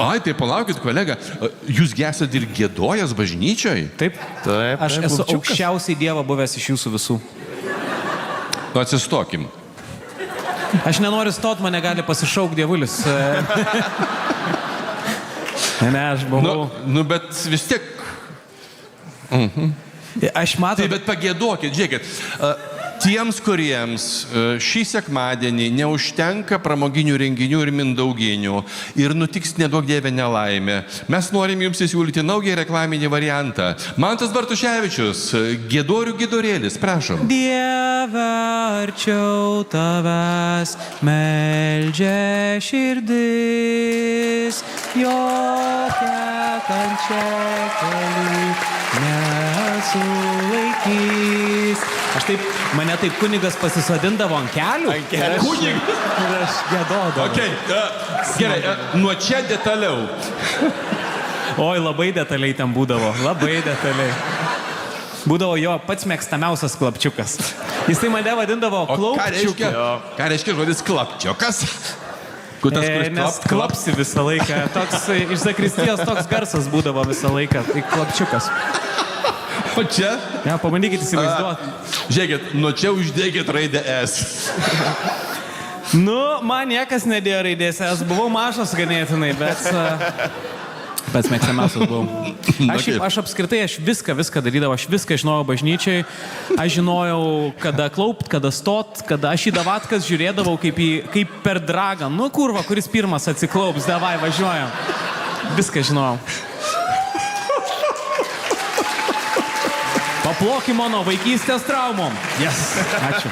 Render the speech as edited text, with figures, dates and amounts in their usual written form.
Ai, tai palaukit, kolega, jūs esat ir giedojęs bažnyčioj? Taip. Taip. Aš esu aukščiausiai Dievą buvęs iš jūsų visų. Atsistokim. Aš nenoriu stot, mane gali pasišaukti dievulis. Ne, aš buvau. Nu, bet vis tiek. Aš matau. Tai bet pagėduokit, žiūrėkit. Tiems, kuriems šį sekmadienį neužtenka pramoginių renginių ir mindauginių ir nutiks neduok dieve nelaimė, mes norim jums įsiūlyti naują reklaminį variantą. Mantas Bartuševičius, giedorių gidorėlis, prašom. Dieve, arčiau tavęs meldžia širdis, jokia kančia kelių nesulaikys. Mane taip kunigas pasisodindavo ant kelių. Ant kelių. Kunigas. Ir aš giedodavau. Okay, gerai, nuo čia detaliau. Oi, labai detaliai ten būdavo, labai detaliai. Būdavo jo pats mėgstamiausias klapčiukas. Jisai mane vadindavo klaupčiuku. Ką reiškia žodis klapčiukas? Nes klapsi visą laiką. Toks, iš zakristijos toks garsas būdavo visą laiką. Tai klapčiukas. O čia? Ja, pabandykit įsivaizduoti. Žiūrėkit, nuo čia uždėkit raidę S. Nu, man niekas nedėjo raidės. Aš buvau mažas ganėtinai, bet pats mėgstamiausias buvau. Aš apskritai, aš viską darydavau, aš viską žinojau bažnyčiai. Aš žinojau, kada klaupt, kada stot, kada aš į davatkas žiūrėdavau kaip per dragą. Nu, kurva, kuris pirmas atsiklaups, davai, važiuojam. Viską žinojau. Paploki mano vaikystės traumom. Yes. Ačiū.